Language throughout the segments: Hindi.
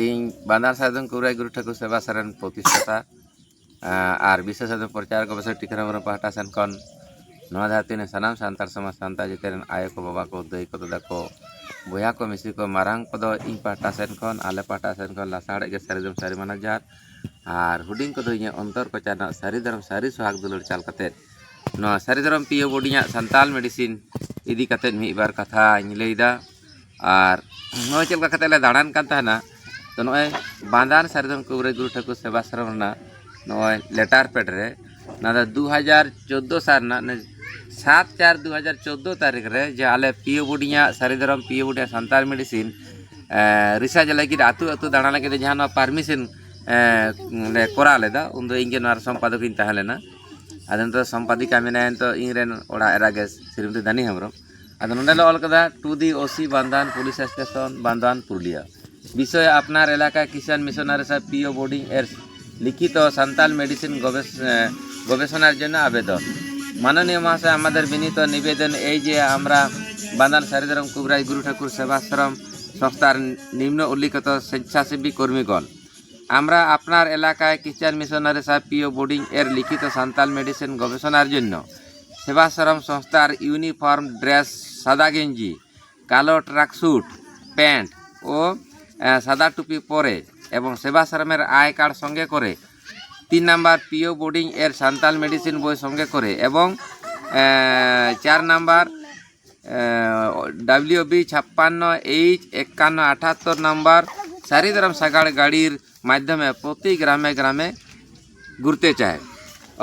ᱤᱧ ᱵᱟᱸᱫᱟᱨ ᱥᱟᱨᱡᱚᱢ ᱠᱩᱵᱨᱟᱹᱭ ᱜᱩᱨᱩ ᱴᱷᱟᱹᱠᱩᱨ ᱥᱮᱵᱟ ᱥᱚᱨᱮᱱ ᱯᱨᱚᱛᱤষ্ঠাতা ᱟᱨ ᱵᱤᱥᱮᱥ ᱯᱨᱚᱪᱟᱨ ᱜᱚᱵᱮᱥᱚᱠ ᱴᱤᱠᱟᱹ ᱱᱚᱜᱚᱨ ᱯᱟᱦᱴᱟ ᱥᱮᱱ ᱠᱷᱚᱱ ᱱᱚᱣᱟ ᱫᱷᱟᱹᱨᱛᱤ ᱨᱮ ᱥᱟᱱᱟᱢ ᱥᱟᱱᱛᱟᱲ ᱥᱚᱢᱟᱡᱽ ᱥᱟᱱᱛᱟᱲ ᱡᱟᱹᱛᱤ ᱨᱮᱱ ᱟᱭᱳ ᱠᱚ ᱵᱟᱵᱟ ᱠᱚ ᱫᱟᱹᱭ ᱠᱚ ᱫᱟᱫᱟ ᱠᱚ ᱵᱚᱭᱦᱟ ᱠᱚ ᱢᱤᱥᱤ ᱠᱚ ᱢᱟᱨᱟᱝ ᱠᱚᱫᱚ ᱤᱧ ᱯᱟᱦᱴᱟ ᱥᱮᱱ ᱠᱷᱚᱱ ᱟᱞᱮ ᱯᱟᱦᱴᱟ ᱥᱮᱱ ᱠᱷᱚᱱ ᱞᱟᱥᱟᱲᱦᱮᱫ ᱜᱮ ᱥᱟᱹᱨᱤ ᱥᱟᱹᱨᱤ ᱢᱟᱱᱟ ᱡᱚᱦᱟᱨ ᱟᱨ ᱦᱩᱰᱤᱧ ᱠᱚᱫᱚ ᱤᱧᱟᱹᱜ ᱚᱱᱛᱚᱨ ᱠᱚᱪᱟᱨᱱᱟᱜ ᱥᱟᱹᱨᱤ ᱫᱷᱚᱨᱚᱢ ᱥᱟᱹᱨᱤ ᱥᱚᱦᱟᱜ ᱫᱩᱞᱟᱹᱲ ᱪᱟᱞ ᱠᱟᱛᱮᱫ ᱱᱚᱣᱟ ᱥᱟᱹᱨᱤ ᱫᱷᱚᱨᱚᱢ ᱯᱤᱭᱳ ᱵᱳᱰᱤᱧᱟᱜ ᱥᱟᱱᱛᱟᱞ ᱢᱮᱰᱤᱥᱤᱱ ᱤᱫᱤ ᱠᱟᱛᱮᱫ ᱢᱤᱫ ᱵᱟᱨ ᱠᱟᱛᱷᱟᱧ ᱞᱟᱹᱭᱫᱟ ᱟᱨ ᱱᱚᱜᱼᱚᱭ ᱪᱮᱫ ᱞᱮᱠᱟ ᱠᱟᱛᱮᱫ ᱞᱮ ᱫᱟᱬᱟᱱ ᱠᱟᱱ ᱛᱟᱦᱮᱱᱟ ᱛᱚ ᱱᱚᱜᱼᱚᱭ ᱵᱟᱸᱫᱟᱨ ᱥᱟᱨᱡᱚᱢ ᱠᱩᱵᱨᱟᱹᱭ ᱜᱩᱨᱩ ᱴᱷᱟᱹᱠᱩᱨ ᱥᱮᱵᱟ ᱥᱟᱨᱚᱢ ᱨᱮᱱᱟᱜ ᱱᱚᱜᱼᱚᱭ ᱞᱮᱴᱟᱨ ᱯᱮᱰ ᱨᱮ ᱱᱚᱣᱟ ᱫᱚ 2014 ᱥᱟᱞ ᱨᱮᱱᱟᱜ 7/4/2014 तारीख रे जे आले पीओ बोडिया सारी धरम PO Bodia Santal medicine research लगे आतु आतु दाणा लगे जहाँ परमिशन ले करा लेदा उन दो इंगे नार संपादक इन तहलेना अदन तो संपादिका मेना तो इनरेन ओड़ा एरागे श्रीमती दानी हेम्ब्रम अदन नोंडे ऑल कदा to the OC Bandwan police station Bandwan Purulia विषय अपनार एलाका किसान मिशनारी साहब पीओ बोर्डिंग एर लिखित संताल मेडिसिन गवेषणार जन्य आवेदन माननीय महाशय आमादेर विनीत निवेदन এই যে আমরা বান্দার সারিধরম কুবরাই গুরু ঠাকুর সেবাশ্রম সংস্থার নিম্ন উল্লিখিত স্বেচ্ছাসেবী কর্মীগণ আমরা আপনার এলাকায় খ্রিস্টান মিশনারি সাহেব পিও বোর্ডিং এর লিখিত সান্তাল মেডিসিন গবেষণার জন্য সেবাশ্রম সংস্থার ইউনিফর্ম ড্রেস সাদা গেঞ্জি কালো ট্রাকস্যুট প্যান্ট ও সাদা টুপি পরে এবং সেবাশ্রমের আই কার্ড সঙ্গে করে 3 नम्बर पीओ बोर्डिंग एर सान्ताल मेडिसिन बई संगे करे एवं 4 नम्बर WB 56H5178 नम्बर सारिधरम सागाड़ गाड़ीर माध्यमे प्रति ग्रामे ग्रामे घुरते चाहे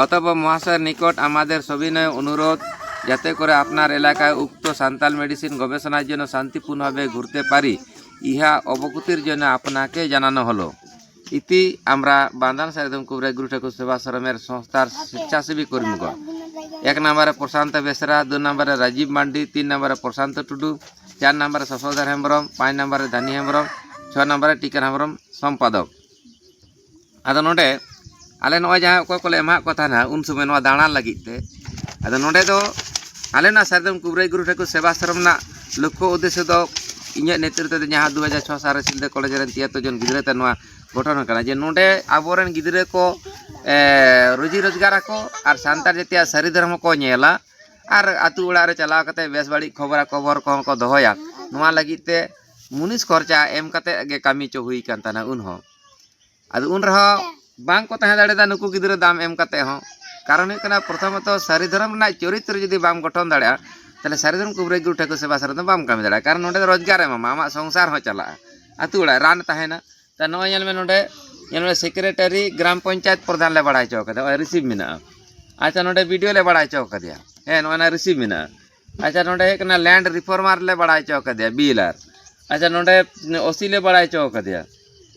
अतएव महाशय निकट आमादेर सविनय अनुरोध जाते करे आपनार एलाकाय उक्त सान्ताल मेडिसिन गवेषणार जन्य शांतिपूर्णभावे घुरते पारी इहा अवगतिर जन्य आपनाके जानानो हलो इति आमरा बांधान सारिधरम कुबराई गुरु ठाकुर सेवाश्रमेर संस्थार स्वेच्छासेवी कर्मीगण 1 नम्बरे प्रशांत बेसरा 2 नम्बरे राजीव मांडी 3 नम्बरे प्रशांत टुडू 4 नम्बरे शशधर हेम्ब्रम 5 नम्बरे धानी हेम्ब्रम 6 नम्बरे टीकर हेम्ब्रम संपादक आदो नोडे आले नय जहाँ अकय कोले एमा को थाना उन समय नवा दाणा लागिते आदो नोडे दो आले ना सारिधरम कुबराई गुरु ठाकुर सेवाश्रम ना लक्ष्य उद्देश्य दो इᱧᱟᱹᱜ नेतृत्व ᱫᱚ ᱡᱟᱦᱟᱸ 2006 साल रे सिलदा कॉलेज ᱨᱮᱱ 73 ᱡᱚᱱ ᱜᱤᱫᱽᱨᱟᱹ ᱛᱮ ᱱᱚᱣᱟ गठन होना जे नोडे आबोरेन गिद्रे को रोजी रोजगार को और सान्तार जातिया सारी धर्म को नेला और आतु ओड़ा रे चलाव कते बेस बाड़ी खबर को दोहया नोआ लगिते मुनिस खर्चा एम कते गे कामी चो हुई कान ताना उन हो आदु उन रह बांग को तहे दाड़े दा नुकु गिद्रे दाम एम कते हो कारण कना प्रथमत सारी धर्म ना चरित्र यदि बाम गठन दाड़ा ताले सारी धर्म कुबराई गुरु ठाकुर सेवा सर बाम कामी दाड़ा कारण नोडे रोजगार एमा आमा संसार हो चला आतु ओड़ा रान तहेना नोडे सेक्रेटरी ग्राम पंचायत प्रधान ले बड़ा चौक रिसीव में अच्छा नोडे वीडियो ले बड़ा चौक दिया हे ना रिसीव में अच्छा नोडे लैंड रिफॉर्मर ले बड़ा चौक दिया बिलर अच्छा नोडे ओसी ले बड़ा चौक दिया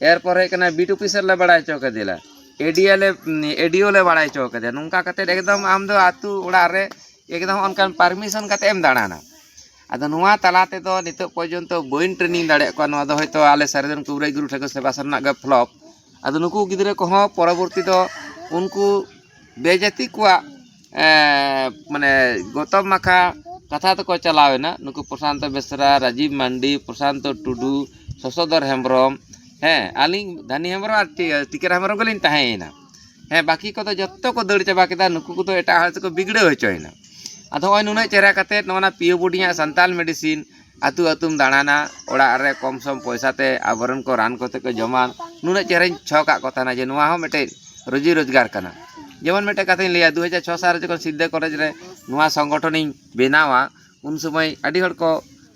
एरपर बीट ऑफिसर ले बड़ा चौक दिला एडियो ले बड़ा चौक दिया नौका एकदम आम दो आतु ओड़ा रे एकदम अनकान परमिशन कते एम दाड़ाना आदो नुआ तलाते तो नितो पर्यंत बइन ट्रेनिंग दाड़े को नुआ दो हयतो आले सारिधरम कुबराई गुरु ठाकुर सेवा सरना गे फ्लॉप आदो नुकु गिद्रे को हो परवर्ती तो उनको बेजाति को माने गौतम माखा कथा तो को चलावेना नुकु प्रशांत बेसरा राजीव मांडी प्रशांत टुडू शशधर हेम्ब्रम हैं आलिंग धानी हेम्ब्रम और टिकर हेम्ब्रम गलिन तहेना हैं बाकी को तो जत्तो को दड़ चाबा केदा नुकु को तो एटा हाल को बिगड़े होचोयना आदो ओय नुने चेहरा कते नोना पीओ बोडिया संताल मेडिसिन आतु आतुम दाणाना ओड़ा रे कम सम पैसाते आबरन को रान कोते को जमा नुने चेहरा छका को थाना जे नुआ हो मेटे रोजी रोजगार कना जेमन मेटे कथा लिया 2006 साल जखन सिद्धे कॉलेज रे नुआ संगठन बेनावा उन समय आडी हड़ को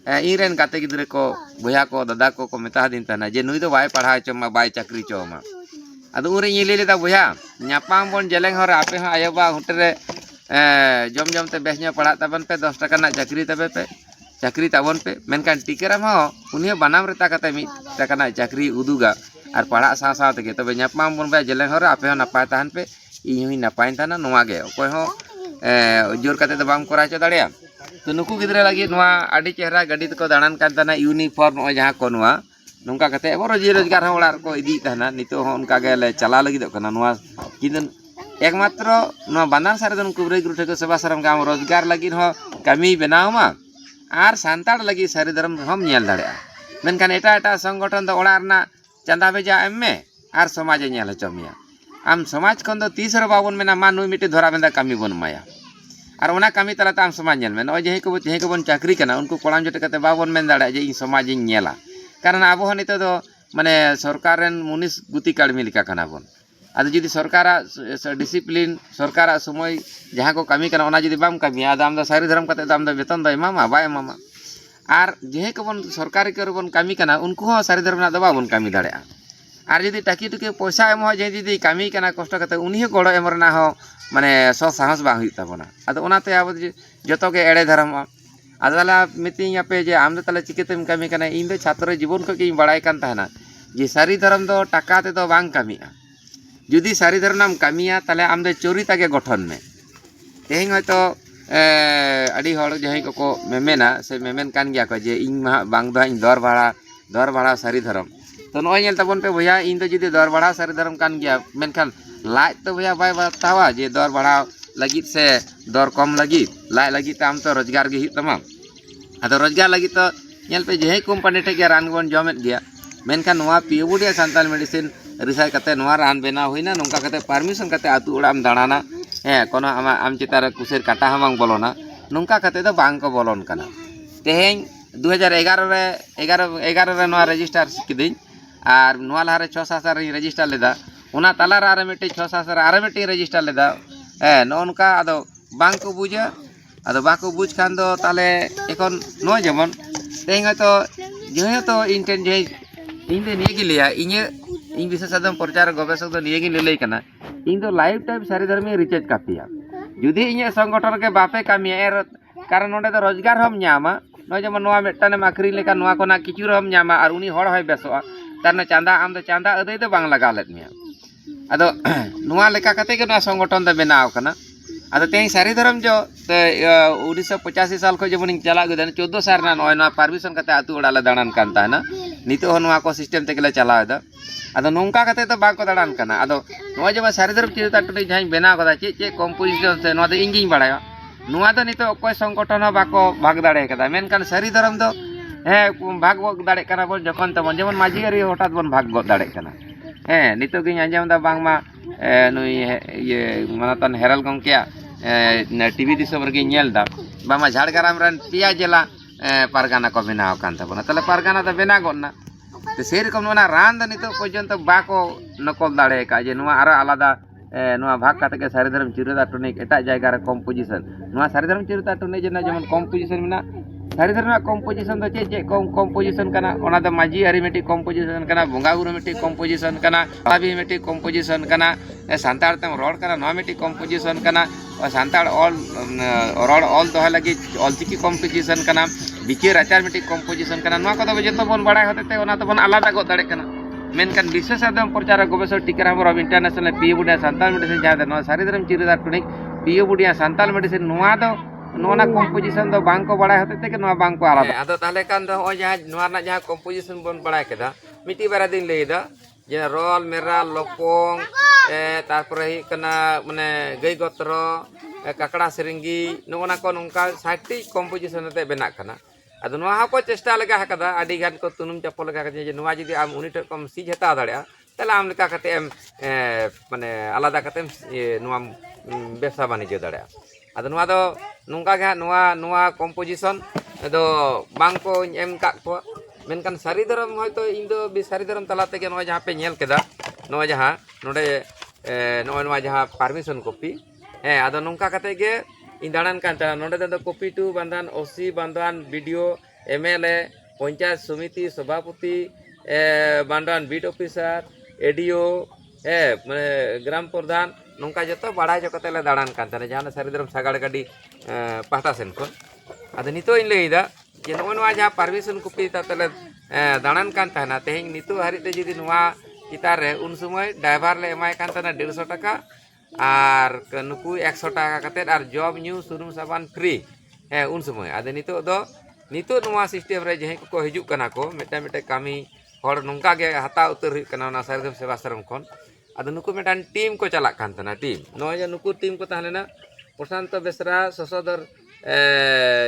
इरेन गाते गिद्रे को भैया को दादा को मेता दिन थाना जे नुई दो बाय पढ़ा चमा बाय चाकरी चमा आदो उरे ये लेदा भैया न्यापाम बन जेलेंग हर आपे हो आयोबा हुटरे जम जम ते बेसnya पढ़ा तबन पे 10 टाका ना चाकरी तबे पे चाकरी ताबन पे मेनकान टिकेराम हो उन्हें बनाम रेता कते मी टाका ना चाकरी उदुगा और पढ़ा सा सा तके तबे न्यापाम बन बे जेलेंग हर आपे हो नापाय ताहन पे इन हुई नापाय ताना नोवा गे कोय हो जोर कते तो बाम करा च दाड़िया तो नुकु गिद्रे लगी नोवा आडी चेहरा गाड़ी को दाणान कान ताना यूनिफॉर्म ओ जहां को नोवा नोंका कते एबो रोजी रोजगार हो ओड़ा को इदी ताना नितो हो उनका गे ले चला लगी दो कना नोवा किदन एकमात्र नोवा बांधान सारिधरम कुबराई गुरु ठाकुर सेवाश्रम गाम रोजगार लगी हो कमी बनावमा और सान्ताड़ लगी सारिधरम हम नेल दाड़े मेनखान एटा संगठन दो ओड़ा रना चांदा भेजा एम में और समाज नेल हचो मिया आम समाज खन दो तीस रे बाबन मेना मा नुई मिटे धरा बेंदा कमी बन माया और ओना कमी तलाते आम समाज नेल में नय जेही को बन चाकरी कना उनको कोड़ाम जोटे कते बाबन मेन दाड़ा जे इन समाज इन नेला कारण आबो हन नितो दो माने सरकार रेन मुनिस गुती काड़मी लिका कना बन आदो जुदी सरकार डिसिप्लिन सरकार समय जहाँ को कमी कना ओना जुदी बाम कमिया आदो आम दो सारी धर्म कते आम दो वेतन दो एमामा बाय एमामा और जेहे को बन सरकारी के बन कमी कना उनको हो सारी धर्म ना दो बाबन कमी दाड़ा और जुदी टाकी टुकी पैसा एम हो जे जुदी कमी कना कष्ट कते उनी हो गड़ो एम रना हो माने सो साहस बा हुई ताबोना आदो ओनाते आबो जतो के एड़े धर्म आदाला मितिंग पे जे आम दो तले चिकेतेम कमी कना इन दो छात्र जीवन को के बड़ाई कान ताहना जे सारी धर्म दो टाका ते दो बांग कमिया जुदी सारी धर्म नाम कमिया ताले आम दो चोरिता के गठन में तेहिं हयतो अड़ी हड़ जहीं को मेमेना से मेमेन कान गया को जे इन बांग दो इन दर भाड़ा सारी धर्म तो नय नेल ताबन पे भैया इन दो जुदी दर भाड़ा सारी धर्म कान गया मेनखान लाज तो भैया बाय बतावा जे दर भाड़ा लगित से दर कम लगित लाज लगित आम तो रोजगार गे तमा आदो रोजगार लगित तो नेल पे जे कंपनी ठे गया रान बन जमेत गया मेनखान नोआ पीओबुडिया सान्ताल मेडिसिन रिसार्च करते नोआ रान बनाव हुईना नोंका करते परमिशन करते आतु ओड़ाम दाड़ाना कोनो आम चितार कुसेर काटा हम बांग बोलोना नोंका करते दो बांग को बोलोन कना तेहें 2011 रे नोआ रजिस्टर किदिन और नोआ लहारे 6-7 रे रजिस्टर लेदा उना तालार आरे मिटे 6-7 रे आरे मिटे रजिस्टर लेदा नोनका आदो बांग को बुझा आदो बाको बुझ खान दो ताले एखन नो जेमन तेहें हयतो जेहे तो इनटेन जे इन दो निये गिलिया इन विशेष आदम प्रचार गवेषक दो निये गिले कना इन दो लाइफ टाइम सारी धर्म रिचार्ज कापिया जुदी इन संगठन के बापे कामिया एर कारण नोडे तो रोजगार हम न्यामा नय जेमन नोआ मेटाने आखरी लेका नोआ कोना किचुर हम न्यामा और उनी हड़ होय बेसोआ तारने चांदा आम दो चांदा अदै दो बांग लगा लेत मिया आदो नोआ लेका कते के नोआ संगठन दो बनाव कना आदो तेई सारी धर्म जो 1985 साल को जेमन चला गदन 14 साल ना नय नोआ परमिशन कते आतु ओड़ाले दाड़ान कान ताना नितो हो नोआ को सिस्टम तेगले चलावेदा आदो नोंका कते तो बाको दाड़ान कना आदो नोआ जेमा सारी धर्म चिरता टुनी जहां बेना कदा चे कंपोजिशन से नोआ दो इंगिं बाड़ाया नोआ दो नितो कोई संगठन हो बाको भाग दाड़े कदा मेनकान सारी धर्म दो भाग दाड़े कना बोल जखन तमन जेमन माजियारी हठात बन भाग दाड़े कना नितो गिं आंजम दा बांगमा नुई ये मनतन हेरल गंकिया टीवी दिसम रगे नेल दा बामा झाड़ग्राम रन पिया जिला पारगाना को बनाव कान ताबोना तले पारगाना दा बेना गना तो से रकम नोना रान दा नितो पर्यंत बाको नकल दाड़े का जे नोआ आरो आलादा नोआ भाग काते के सारी धर्म चिरता टनिक एटा जायगा रे कंपोजिशन नोआ सारी धर्म चिरता टनिक जेना जेमन कंपोजिशन मेना सारी धर्म कंपोजिशन दो चे कंपोजिशन कना ओना दो माजी आरी मिटी कंपोजिशन कना बोंगा गुरु मिटी कंपोजिशन कना अभी मिटी कंपोजिशन कना सांताड़ तम रोड कना नोआ मिटी कंपोजिशन कना और सांताड़ ऑल दोहे लगी ऑलचिकी कंपोजिशन कना बिचार आचार मिटी कंपोजिशन कना नोआ को जतो बन बड़ा होते ते ओना तो बन आलादा गो दाड़े कना मेनकान विशेष आदम प्रचार गवेषक टीकाराम राव इंटरनेशनल पीओबुडिया सान्ताल मेडिसिन जहां नोआ सारी धर्म चिरता टनिक पीओबुडिया सान्ताल मेडिसिन नोआ दो नोना कंपोजिशन दो बांग को बड़ा होते ते के नोआ बांग को आलादा आदो ताले कान दो ओ जहां नोआ ना जहां कंपोजिशन बन बड़ा केदा मिटी बारा दिन लेदा जे रोल मेरा लोपोंग तारपरे ही कना माने गई गोत्र काकड़ा सिरिंगी नोना को नोंका 60 कंपोजिशन ते बेना कना आदो नोआ को चेष्टा लगा हकदा आडी गान को तुनुम चप्पल लगा के जे नोआ जदी आम उनी टकम सीज हता दाड़या ताले आम लेका कते एम माने आलादा कते नोआ व्यवसा वाणिज्य दाड़या आदो नोआ दो नोंका गे नोआ कंपोजिशन दो बांग को एम का को मेनकान सारी धर्म हयतो इन दो बि सारी धर्म तलाते के नोआ जहां पे नेल केदा नोआ जहां नोडे नोआ जहां परमिशन कॉपी आदो नोंका कते गे इन दाड़ान कान ता नोडे दो copy to Bandwan OC Bandwan BDO MLA panchayat samiti सभापति बांधान बीट ऑफिसर एडीओ माने ग्राम प्रधान नोंका जतो बड़ा जो कते ले दाड़ान कान ता जहां सारी धर्म सागाड़ गाड़ी पाटा सेन को आदो नितो इन लेदा जे नोआ जहां परमिशन कॉपी तातले दाड़ान कान ताना तेहिं नितो हारि ते जदी नोआ चितार रे उन समय ड्राइवर ले एमाय कान ताना 150 टाका और नुकु 100 टाका कते और जॉब न्यू सुनुम साबान फ्री उन समय आदे नितो नोआ सिस्टम रे जहे को हिजु कना को मेटा मेटा कामी हर नोंका गे हता उतर हुई कना ना सारी सेवा श्रम खन आदो नुकु मेटान टीम को चला कान ताना टीम नोय जे नुकु टीम को ताहलेना प्रशांत बेसरा ससोदर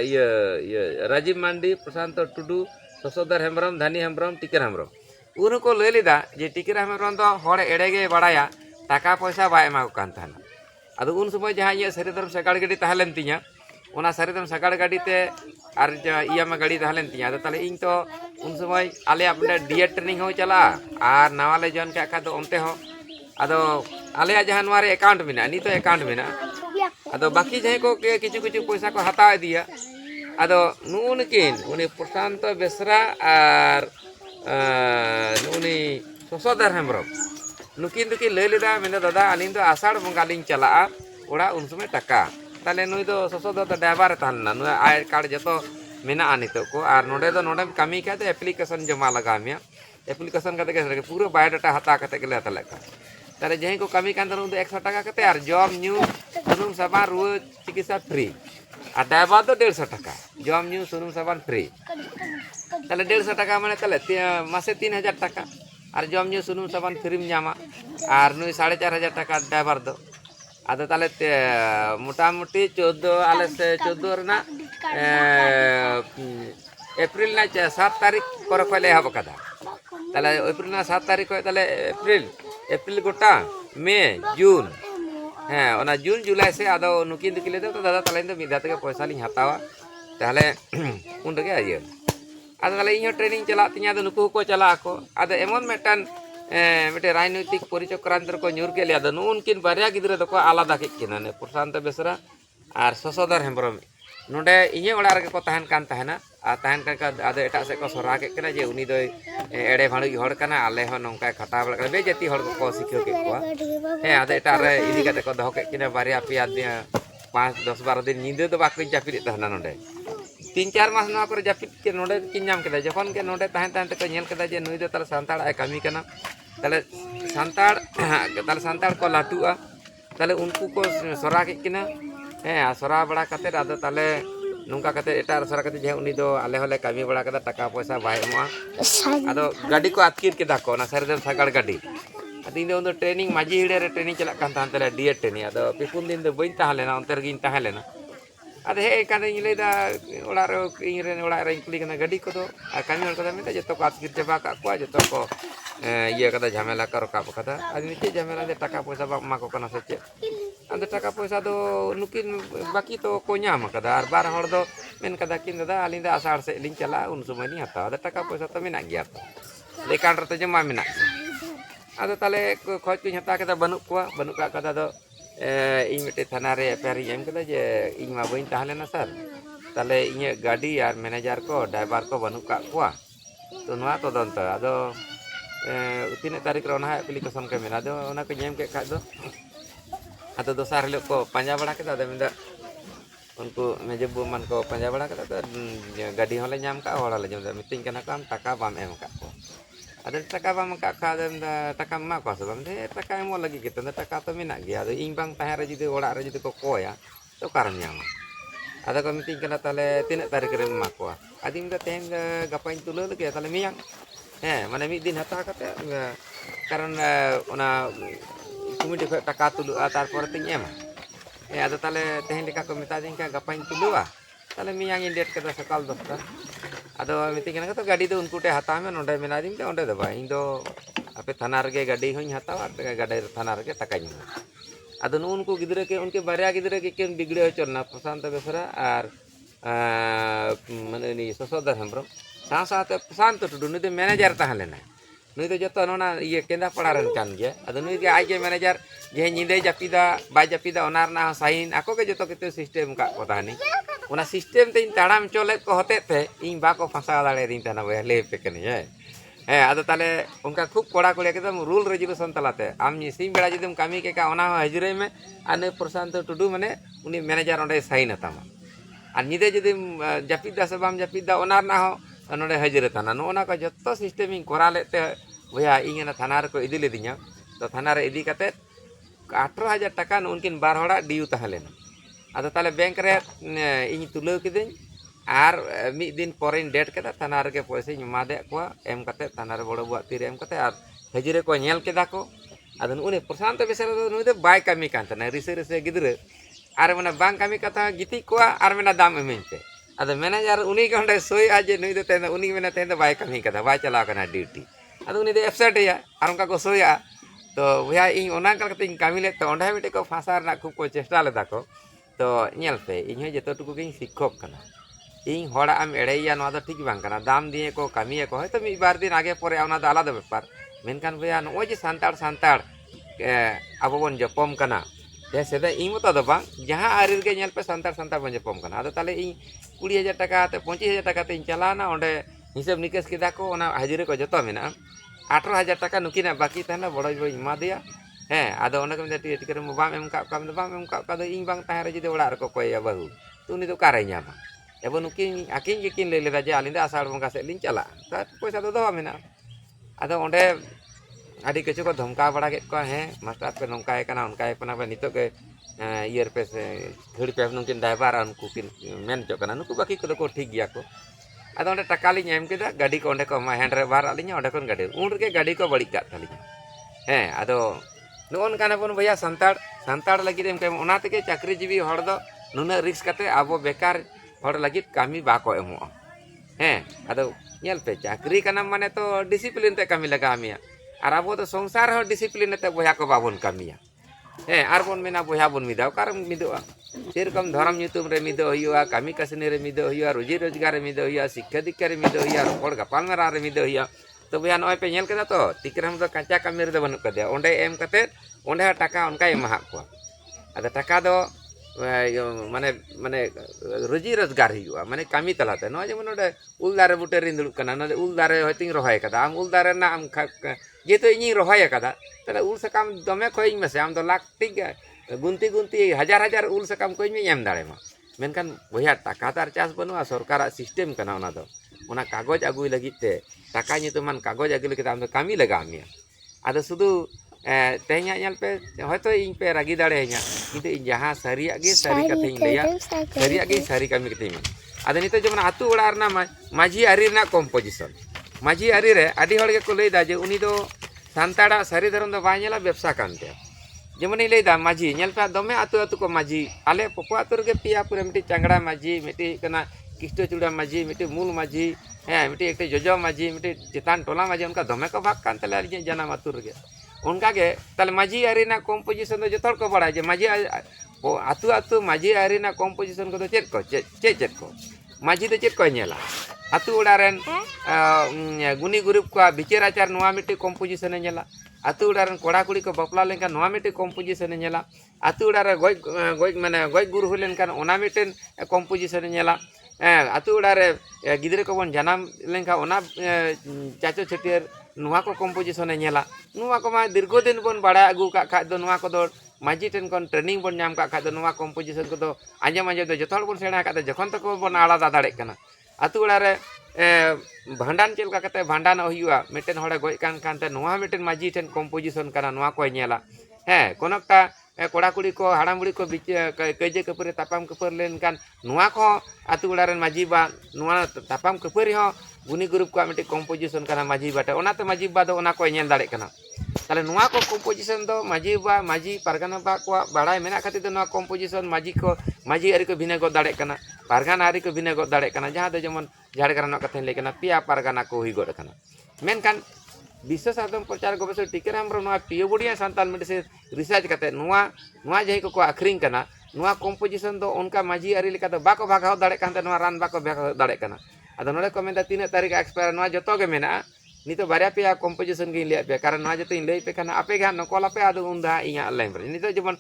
ये राजीव मांडी प्रशांत टुडू शशोधर हेम्ब्रम धानी हेम्ब्रम टिकर हेम्ब्रम उन को लय लेदा जे टिकर हेम्ब्रम दो हर एड़ेगे बड़ाया टाका पैसा बाय एमा को कान थाना अदो उन समय जहाँ ये सारीधरम सगाड़ गाड़ी तहलेन तिया ओना सारीधरम सगाड़ गाड़ी ते आर इयामा गाड़ी तहलेन तिया अदो ताले इन तो उन समय आले अपने डीएड ट्रेनिंग हो चला आर नावाले जन का खा दो ओनते हो अदो आले जहाँ नवारे अकाउंट मेना नी तो अकाउंट मेना अदो बाकी जहे को किछु किछु पैसा को हता दिया अदो नुनकिन उनी प्रशांत बेसरा आर नुनी शशोधर हेम्ब्रम नुकिन दुकी लय लेदा मेने दादा आलिन दो आषाढ़ बंगा लिंग चला ओड़ा उन समय टाका ताले नुई दो शशोधर दो ड्राइवर ताहना नुई आय कार्ड जतो मेना नितो को आर नोडे दो नोडे कमी का तो एप्लीकेशन जमा लगा मिया एप्लीकेशन कते के पूरा बायोडाटा हता कते के ले तले का ताले जहीं को कमी कान दो 100 टाका कते आर जॉब न्यू सुनुम साबान रुआ चिकित्सा फ्री और ड्राइवर दो 150 टाका जॉब न्यू सुनुम साबान फ्री ताले 150 टाका माने ताले मासे 3000 टाका और जॉब न्यू सुनुम साबान फ्री में जामा और नुई 4500 टाका ड्राइवर दो आदो ताले मोटामुटी 14 आले से 14 रना एप्रिल ना 7 तारीख पर को ले हब कदा ताले एप्रिल ना 7 तारीख को ताले एप्रिल गोटा मई जून हाँ ओना जून जुलाई से आदो नुकिन दुकिले दो तो दादा ताले मिदा तक पैसा लिंग हतावा ताले उन रगे आइए आदो ताले इन ट्रेनिंग चला तिया दो नुकु को चला को आदो एमन मेटन मिटे राजनैतिक परिचक्रांतर को न्यूर के लिया उनकिन बारिया गिद्रे दो आलादा के प्रशांत बेसरा और शशोधर हेम्ब्रम नोडे इnye ओड़ा रगे को तहन कान तहना आ तहन का आदो एटा से को सोरा के कना जे उनी दो एड़े भाड़ी हड़ कना आले हो नंका खटा बड़ा बे जाति हड़ को सिखियो के को हे आदो एटा रे इदी कते को दहो के किने बारिया पिया 5 10 12 दिन नींदे दो बाको जापिद तहना नोडे 3-4 मास नवा पर जापिद के नोडे किन नाम के जखन के नोडे तहन तहन को नेल के जे नुई दो तार सांताड़ आय कमी कना ताले सांताड़ को लाटुआ ताले उनको को सोरा के किना हे सोरा बड़ा कते आदो ताले नुका कते एटा सोरा कते जे उनी दो आले होले कमी बड़ा कदा टाका पैसा बाय एमवा आदो गाड़ी को आतकिर के दाको ना सारीधरम सगाड़ गाड़ी अदी दो उन ट्रेनिंग माजी हिड़े रे ट्रेनिंग चला कान तान ताले डीएड ट्रेनिंग आदो पिपुन दिन दो बइन ताहलेना अंतर गिन ताहलेना अदे हे काने लेदा ओड़ा रे इन रे ओड़ा रे क्लिक ना गाड़ी को दो कमी हड़ कदा मिते जतो को आतकिर चबा का को जतो को ये कदा झमेला कर का कदा आदमी चे झमेला दे टाका पैसा बा मा को कना सचे अंदर टाका पैसा दो नुकिन बाकी तो को नाम कदा और बार हड़ दो मेन कदा किन दादा आलिन दा आषाढ़ से लिंग चला उन समय नि हता अदर टाका पैसा तो मेना गया तो लेकान रे तो जमा मेना अदो ताले खोज को हता कदा बनु का कदा दो इन मिटे थाना रे एफआईआर एम कदा जे इन मा बइन ताहलेना सर ताले इन गाड़ी और मैनेजर को ड्राइवर को बनु का कोआ तो नवा तो दंत अदो 3 तारीख रे ओना एप्लीकेशन के मेना दो ओना को नेम के खा दो अतो दोसार हिलो को पंजा बड़ा के दादा मिंदा उनको मेजबू मन को पंजा बड़ा के तो गाड़ी होले नाम का होड़ा ले जम मीटिंग कना काम टाका बाम एम का को अदे टाका बाम का खा टाका मा को सबम दे टाका एमो लगी के तो टाका तो मेना गया अदो इन बांग ताहे रे जदि ओड़ा रे जदि को कोया तो कारण नाम अदो को मीटिंग कना ताले 3 तारीख रे मा को आदि मिंदा तेन गपाइन तुलो लगे ताले मियां हे माने मिद दिन हता कते कारण ओना कुमिटी को टाका तुलुआ तारपर तिन एम आदो ताले तेहन लेका को मेता दिन का गपाइन तुलुआ ताले मियां इन डेट के सकाल 10टा आदो मिति कना तो गाड़ी दो उनको टे हता में नोडे मेना दिन ते ओंडे दो बा इन दो आपे थाना रे गाड़ी होई हतावा गाड़ी थाना रे टाका नी आदो उनको गिदरे के उनके बारिया गिदरे के केन बिगड़े हो चलना प्रशांत बेसरा और माने नि शशोधर हेम्ब्रम साथे प्रशांत टुडू नुई दो मैनेजर ताहलेना नुई दो जतो नोना ये केंदा पड़ा रन कान गया अदो नुई के आइ के मैनेजर जे निंदे जापिदा बाय जापिदा ओनार ना साइन आको के जतो के सिस्टम का को तानी ओना सिस्टम ते ताड़ाम चले को होते थे इन बाको फंसा दाड़े दिन तना वे ले पे कनी है आदो ताले उनका खूब कोड़ा कोड़े एकदम रूल रेजुलेशन तलाते आम सिम बेड़ा जदम कमी के का ओना हजरे में आने प्रशांत टुडू माने उनी मैनेजर ओंडे साइन तामा और निदे जदि जापिदा से बाम जापिदा ओनार ना हो नोडे हजरे थाना नोना को जत्तो सिस्टम इन कोरा लेते भैया इन थाना रे को इदी लेदिया तो थाना रे इदी कते 18000 टाका उनकिन बार होड़ा डियू ताहलेना आदो ताले बैंक रे इन तुलो किदिन और मिद दिन परेन डेट केदा थाना रे पैसा एमा दे को एम कते थाना रे बड़ो बुआ तीर एम कते और हजरे को नेल केदा को आदो उनी प्रशांत बेसरा नुई दो बाय कमी कान तना रिसे रिसे गिदरे और मने बांग कमी कथा गिति को और मेना दाम एमिनते अद मैनेजर उनी के अंडे सोई आज नुई दो तेन उनी मेना तेन बाय कमी कदा बाय चला करना ड्यूटी अद उनी दे एफसेट या आर उनका को सोया तो भैया इन ओना करते इन कमी ले तो ओंडे मिटे को फांसा रना खूब को चेष्टा लेदा को तो नेल पे इन जतो टुकु गिन शिक्षक कना इन होड़ा आम एड़ेया नोआ दो ठीक बांग कना दाम दिए को कमी को हयतो मी बार दिन आगे परे ओना द आलादा बेपार मेनकान भैया नो जे सांताड़ सांताड़ अब बन जपम कना जैसे इन मत दो बांग जहां आरिर के नेल पे सांताड़ सांताड़ बन जपम कना अद ताले इन 20,000 टाका ते 25,000 टाका ते चलाना ओंडे हिसाब निकेश किदा को ओना हाजिरे को जतो मेना 18,000 टाका नुकिना बाकी तहना बड़ो बो इमा दिया हैं आदो ओना के मेदा टिकर बाम एम का काम बाम एम का दो इन बांग ताहे रे जदि ओड़ा रको कोया बाहु तो उनी तो कारे न्यामा एबो नुकिन आकिन गिकिन ले लेदा जे आलिंदा आषाढ़ बंगा से लिन चला ता पैसा दो दो मेना आदो ओंडे आदि किछु को धमका बड़ा के को हैं मास्टर पे नंकाय कना उनकाय कना बे नितो के ईयर पे से घड़ी पे नुकिन ड्राइवर उनको किन मेन चो कना नुकु बाकी को ठीक गया को अद ओंडे टाका लिन एम केदा गाड़ी को ओंडे को मा हैंड ड्राइवर आलिन ओंडे कोन गाड़ी उन के गाड़ी को बड़ी का थाली हैं आदो नोन काना बन भैया संताड़ संताड़ लगी एम के ओना तके चाकरी जीवी हड़ दो नुना रिस्क कते आबो बेकार हड़ लगी कामी बाको एमो हैं आदो नेल पे चाकरी कना माने तो डिसिप्लिन ते कामी लगा मिया और अब तो संसार हो डिसिप्लिन ते बया को बाबन कामिया हैं आर बन मेना बया बन मिदा कार मिदोआ सेरकम धर्म ᱧᱩᱛᱩᱢ रे मिदो हुआ कामी कसनी रे मिदो हुआ रोजी रोजगार रे मिदो हुआ शिक्षा दीक्षा रे मिदो हुआ रोपड़ गपाल मारा रे मिदो हुआ तो बया नय पे नेल केदा तो तिकरम दो काचा कामी रे दो बनु कदे ओंडे एम कते ओंडे टाका उनका एमा को अद टाका दो माने माने रोजी रोजगार हुआ माने कामी तलाते न जेमन ओंडे उल दारे बुटे रिन दुलुक कना न उल दारे हयतिन रहाय कदा आम उल दारे ना आम जेतो इनी रहाय कदा तले उल सकाम दमे खोइñ मेसे आम दो लाख टिक गुंती गुंती हजार हजार उल सकाम खोइñ में एम दाड़े मा मेनकान भैया टाका तार चास बनुआ सरकार सिस्टम कना ओना दो ओना कागज आगुई लगी ते टाका ᱧᱩᱛᱩᱢᱟᱱ कागज आगु लगी आम दो कामी लगा मिया आदो सुदु तेहኛ नेल पे हयतो इन पे रागी दाड़ेኛ किंतु इन जहां सारिया गे सारी कथाኝ लैया सारिया गे सारी कामी कथाኝ में आदो नितो जेमन आतु ओड़ा रना माझी आरी रना कम्पोजिशन माझी आरी रे आदि हड़ के को लैदा जे उनी दो सांताड़ा सारी धर्म दो बाय नेला व्यवसा कानते जेमन लैदा माझी नेल पे दमे आतु आतु को माझी आले पपो आतु रे पिया पुरे मिटी चांगड़ा माझी मिटी कना किष्टो चूड़ा माझी मिटी मूल माझी हैं मिटी एक जोजो माझी मिटी चितान टोला माझी उनका दमे को भाग कान तले आली जनाम आतु रे उनका के तले माझी आरी ना कम्पोजिशन दो जतोड़ को बड़ा जे माझी आतु आतु माझी आरी ना कम्पोजिशन को दो चेक को माझी दो चेक को नेला आतु उड़ारेन गुनी ग्रुप को बिचार आचार नोआ मिट्टी कम्पोजिशन नेला आतु उड़ारेन कोड़ा कुड़ी को बपला लेनका नोआ मिट्टी कम्पोजिशन नेला आतु उड़ारे गoj गoj माने गoj गुरु हुई लेनकान ओना मिट्टी कम्पोजिशन नेला आतु उड़ारे गिद्रे को बन जनाम लेनका ओना चाचो छटियर नोआ को कम्पोजिशन नेला नोआ को मा दीर्घ दिन बन बड़ा अगु का खा दो नोआ को दो माझी टेन कोन ट्रेनिंग बन नाम का खा दो नोआ कम्पोजिशन को दो आंजम आंजम दो जतोड़ बन सेणा का जखन तक बन आलादा दाड़े कना आतु उड़ारे भांडान चलका कते भांडान हुआ मिटेन हड़े गज कान कानते नोआ मिटेन माझी टेन कम्पोजिशन कना नोआ को नेला हैं कोनकटा कोड़ा कुड़ी को हाड़ाम बुड़ी को कजे कपरे तापाम कपर लेन कान नोआ को आतु उड़ारेन माझी बा नोआ तापाम कपरी हो गुनी ग्रुप को मिटे कम्पोजिशन कना माझी बाटे ओनाते माझी बा दो ओना को नेल दाड़े कना ताले नोआ को कम्पोजिशन दो माझी बा माझी पारगाना बा को बाड़ाय मेना खातिर दो नोआ कम्पोजिशन माझी को माझी आरी को भिने गो दाड़े कना पारगाना आरी को भिने गो दाड़े कना जहां दो जेमन झाड़ग्राम कथा ले कना पिया पारगाना को हुई गड कना मेनकान विश्व साधन प्रचार गवेषक टिकेराम रो नोआ पियो बुडिया सांताल मिटे से रिसर्च कते नोआ नोआ जही को आखरिंग कना नोआ कम्पोजिशन दो उनका माझी आरी लेका दो बाको भागाव दाड़े कानते नोआ रान बाको भागाव दाड़े कना आदो नोडे को मेंदा 3 तारीख एक्सपायर नोआ जतो गे मेना नितो बारिया पेया कम्पोजिशन गे ले पे कारण नोआ जतो इन लई पे खाना आपे गा नकोला पे आदो उनदा इया लाइन रे नितो जेमन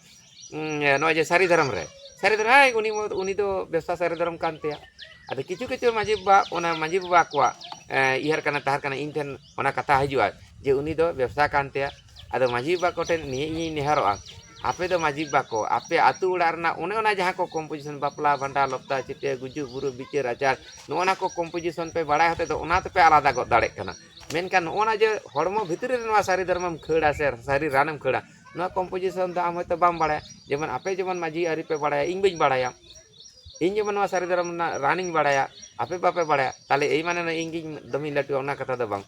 नोआ जे सारी धर्म हाय उनी दो व्यवसा सारी धर्म कानते आदो किछु किछु माझी बा ओना माझी बा को इहर कना ताहर कना इन ठेन ओना कथा हजुआ जे उनी दो व्यवसा कानते आदो माझी बा को ठेन नि नेहरोआ आपे दो माझी बा को आपे आतु उड़ा रना ओने ओना जहां को कम्पोजिशन बापला भंडा लपता चिते गुजु बुरु बिचार आचार नोना को कम्पोजिशन पे बड़ा होते तो ओना पे आलादा गो दाड़े कना मेनकान नोना जे हड़मो भितरी रे नोआ सारी धर्मम खड़ा से सारी रानम खड़ा नोआ कम्पोजिशन दा हम तो बाम बड़ा जेमन आपे जेमन माझी आरी पे बड़ा इन बई बड़ा इन जेमन नोआ सारी धर्म रानिंग बड़ा आपे बापे बड़ा ताले एई माने न इंगी दमी लटु ओना कथा द बांग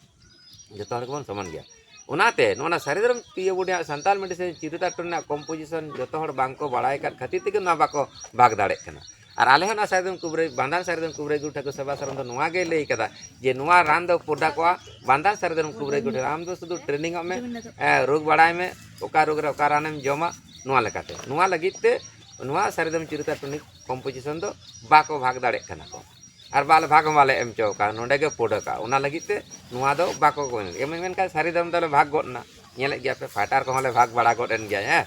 जतो हड़ कोन समान गया ओनाते नोना सारी धर्म पियो बुडिया सांताल मेडिसिन चिरुता टना कम्पोजिशन जतो हड़ बांग को बड़ाय का खातिर ते नोआ बाको भाग दाड़े कना और आले होना सारिदम कुबरे बांधान सारिदम कुबरे गुरु ठाकुर सेवा सरम दो नुआ गे लई कदा जे नुआ रान दो पोडा को बांधान सारिदम कुबरे गुरु आम दो शुद्ध ट्रेनिंग में रोग बढ़ाई में ओका रोग रे ओका रानेम जमा नुआ लगाते नुआ लगित ते नुआ सारिदम चिरुता टनिक कम्पोजिशन दो बाको भाग दाड़े कना को और बाल भाग वाले एम चौका नोडे के पोडा का उना लगित ते नुआ दो बाको को एम का सारिदम दले भाग गोटना नेले गया पे फाइटर को हले भाग बड़ा गोटन गया है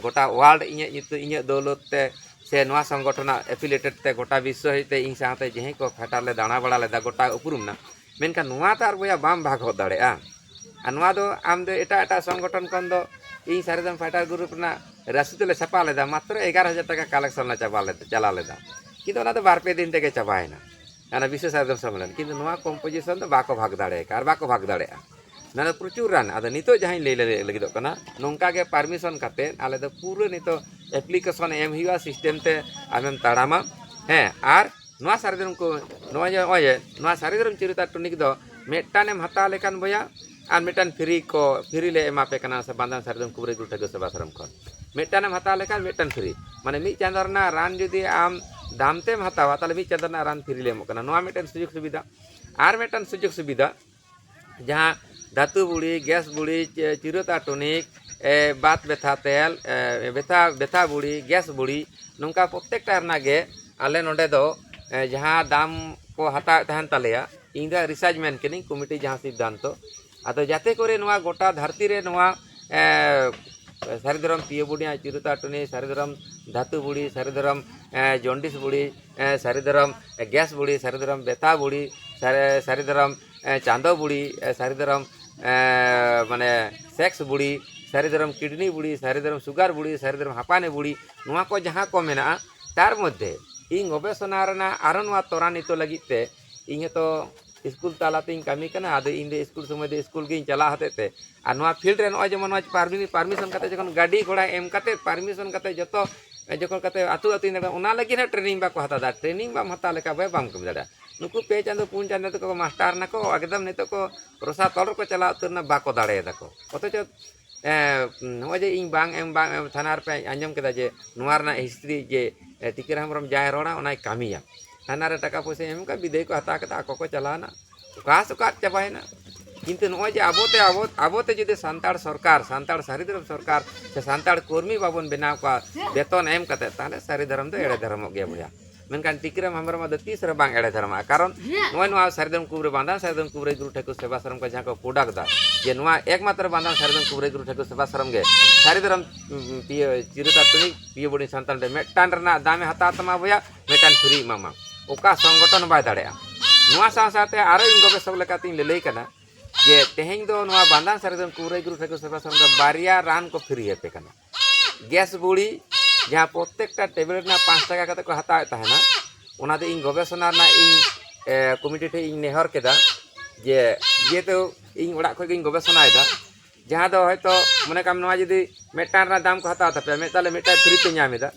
गोटा वर्ल्ड इnye दौलत ते से नुआ संगठन एफिलेटेड ते गोटा विश्व होते इन साथे जहीं को फाइटर ले दाना बड़ा लेदा गोटा उपरुम ना मेनका नुआ तार बोया बाम भाग हो दाड़े आ नुआ दो आम दो एटा एटा संगठन कन दो इन सारिदम फाइटर ग्रुप ना रसीद ले छपा लेदा मात्र 11,000 टाका कलेक्शन चला लेदा किंतु ना तो 2-3 दिन तेगे चाबायना ना विश्व सारिदम सम्मेलन किंतु नुआ कम्पोजिशन दो बाको भाग दाड़े कार बाको भाग दाड़े ना प्रचुर रान अद नितो जहां ले लगिदो कना नोंका गे परमिशन काते आले दो पूरे नितो एप्लीकेशन एम हुआ सिस्टम ते आमेम ताड़ामा हैं आर नुआ सारिदम को नुआ जे ओये नुआ सारिदम चिरुता टनिक दो मेटानेम हता लेकान बोया आर मेटान फ्री ले एमा पे कना से बांधान सारिदम कुबरे गुरु ठाकुर सेवा सरम खन मेटानेम हता लेकान मेटान फ्री माने मी चांदरना रान जुदी आम दामतेम हतावा ताले मी चांदरना रान फ्री ले एमो कना नुआ मेटान सुजुग सुविधा आर मेटान सुजुग सुविधा जहां धातु बुड़ी गैस बुड़ी चिरुता टनिक बात बेथा तेल बेथा बुड़ी गैस बुड़ी नौका प्रत्येकटा गे आले नोडे दो जहाँ दाम को हता तहन तलेया इन दा रिसर्च मैन केनी कमिटी जहाँ सिद्धांत आदो जाते करे नुआ गोटा धरती रे नुआ सारिधरम पियो बुड़ी चिरुता टनी सारिधरम धातु बुड़ी सारिधरम जॉन्डिस बुड़ी सारिधरम गैस बुड़ी सारिधरम बेथा बुड़ी सारिधरम चांदो बुड़ी सारिधरम माने सेक्स बुड़ी सारिधरम किडनी बुड़ी सारिधरम सुगार बुड़ी सारिधरम हापाने बुड़ी नुआ को जहाँ को मेना तार मध्य इन गवेषणा रना आरो नुआ त्वरान्वित लगित ते इन तो स्कूल तालाते कमी कना आदो इन दे स्कूल समय दे स्कूल गिन चला हते ते आ नुआ फील्ड रे नय जेमन परमिशन कते जखन गाड़ी घोड़ा एम कते परमिशन कते जतो जखन कते आतु आतु इन उना लगी ना ट्रेनिंग बा को हता दा ट्रेनिंग बा हता लेका बे बाम कम दादा नुकु पे चांदो पुन चांदो तो मास्टर ना को एकदम नितो को रोसा तोड़ को चला उतरना बाको दाड़े दाको अथच नजे इन बांग एम थानार पे आंजम केदा जे नुआरना हिस्ट्री जे टिकर हमरम जाय रोड़ा ओनाय कामिया थाना रे टाका पैसा एम का विदेय को हता कता को चलाना उका सुका चबायना किंतु नजे आबोते जुदि सांताड़ सरकार सांताड़ सारिधरम सरकार से सांताड़ कर्मी बाबन बनाव का वेतन एम कते ताले सारिधरम दो एड़े धर्म गे बुया मेनकान टिकरम हमरम द 30 रे बांग एड़े धर्म कारण नय नुआ सारिधरम कुबरे बांधान सारिधरम कुबरे गुरु ठाकुर सेवा सरम का जहाँ को प्रोडक्ट दा जे नुआ एकमात्र बांधान सारिधरम कुबरे गुरु ठाकुर सेवा सरम गे सारिधरम चिरुता टनिक पियो बडी संतान रे मेटान रना दामे हता तमा बुया मेटान फ्री मामा ओका संगठन बाय दाड़े नुआ साथे आरो इन गवेषक लेकातिन लेलै कना जे तेहें दो नुआ बांधान सारिधरम कुबरे गुरु ठाकुर सेवा सरम दा बारिया रान को फ्री हेपे कना गैस बुड़ी जहाँ प्रत्येकटा टेबलेट ना 5 टाका कते को हताए ताहेना ओना दे इन गवेषणा ना इन कमिटी ठे इन नेहर केदा जे ये तो इन ओड़ा खय इन गवेषणाएदा जहाँ दो हयतो मने काम नवा जदि मेटान रा दाम को हता तापे मेताले मेटा फ्री पे नामेदा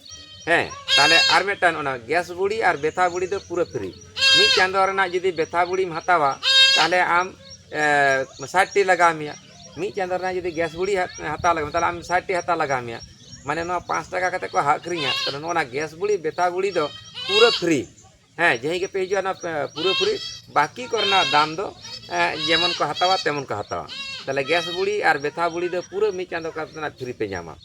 हैं ताले आर मेटान ओना गैस बुड़ी और बेथा बुड़ी दो पूरा फ्री मी चांदो रना जदि बेथा बुड़ी हतावा ताले आम 60 टी लगा मिया मी चांदो रना जदि गैस बुड़ी हता लगा ताले आम 60 टी हता लगा मिया माने 5 टाका कते को आखरिया तो गैस बुड़ी बेथा बुड़ी दो पूरा फ्री हैं जहीं के पे हिजुआ ना पूरा फ्री बाकी करना दाम दो जेमन को हतावा तेमन को हतावा ताले गैस बुड़ी और बेथा बुड़ी दो पूरा मी चांदो का फ्री पे नामा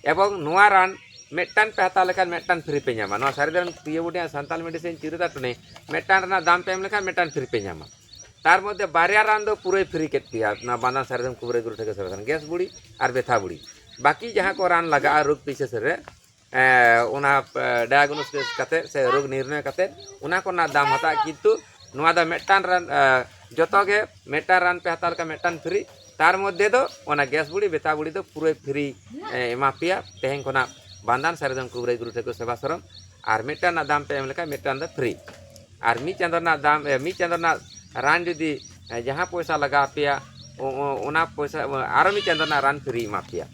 एवं नुआ रान मेटान पे हता लेखान मेटान फ्री पे नामा नुआ सारिधरम पियो बुड़ी सांताल मेडिसिन चिरुता टने मेटान रना दाम पे एम लेखान मेटान फ्री पे नामा तार मध्य बारिया रान दो पूरे फ्री केत दिया ना बांधान सारिधरम कुबरे गुरु ठाकुर सेवा गैस बुड़ी और बेथा बुड़ी बाकी जहाँ को रान लगा रोग पीछे से उना डायग्नोसिस कते से रोग निर्णय कते उना को ना दाम हता किंतु नुआ दा मेटान रान जतो गे मेटा रान पे हताल का मेटान फ्री तार मध्य दो उना गैस बुड़ी बेता बुड़ी दो पूरे फ्री एमा पिया तेहें कोना बांधान सारिधरम कुबरे गुरु ठाकुर सेवा सरम और मेटान ना दाम पे एम लेका मेटान दा फ्री और मी चांदो ना दाम मी चांदो ना रान जुदी जहाँ पैसा लगा पिया उना पैसा आरो मी चांदो ना रान फ्री मा पिया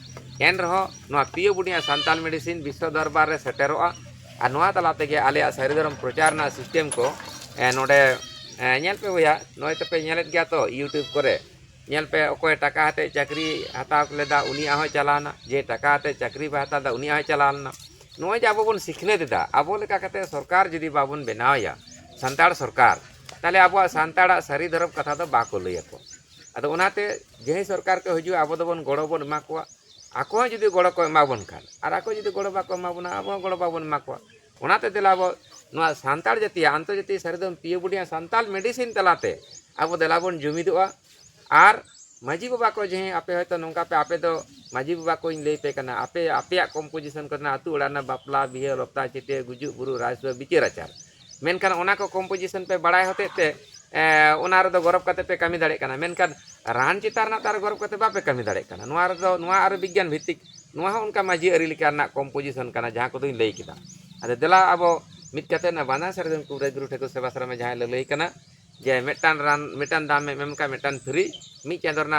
एन रहो पियो बुढ़िया सांताल मेडिसिन विश्व दरबार रे सेटेरोआ और नुआ तलाते गे आले सारिधरम प्रचार ना सिस्टम को नोडे नेल पे होया नय तो पे नेलेत गया तो यूट्यूब करे नेल पे अकोय टाका हते चाकरी हताव लेदा उनी आहो चलाना जे टाका हते चाकरी बा हता दा उनी आहो चलाना नॉय जे आबो बन सिखनेदा आबो लेका कते सरकार जुदी बाबन बनावया सान्ताड़ सरकार ताले आबो सान्ताड़ा सारी धर्म कथा दो बाको लैयाको आदो ओनाते जे सरकार के हजू आबो दबन गड़ो बन एमा कोआ आको जुदी गड़ो को एमाबन खान और आको जुदी गड़ो बाको एमाबना आबो गड़ो बाबन एमा कोआ ओनाते देला आबो नोआ सान्ताड़ जाति आंतरजातीय सारिदम पिए बुडिया सान्ताल मेडिसिन तलाते आबो देला बन जुमिदोआ और माजी बाबा को जे आपे हयतो नोंका पे आपे दो माजी बाबा को इन लई पे कना आपे आपेया कम्पोजिशन करना आतु ओड़ाना बापला बिहे लपता चिटे गुजु बुरु राजस्व बिचार आचार मेनखान ओना को कम्पोजिशन पे बड़ाय होते ते ओना रे दो गरब कते पे कमी दाड़े कना मेनखान रान चितार ना तार गरब कते बापे कमी दाड़े कना नोआ रे दो नोआ आरो विज्ञान भित्तिक नोआ हो उनका माजी अरी लेकाना कम्पोजिशन कना जहां को दोई लई किदा अदे देला आबो मित कते ना बाना सरदम कुरे गुरु ठेको सेवाश्रम में जहां लई कना जे मेटान रान मेटान दाम में मेमका मेटान फ्री मी चांदरना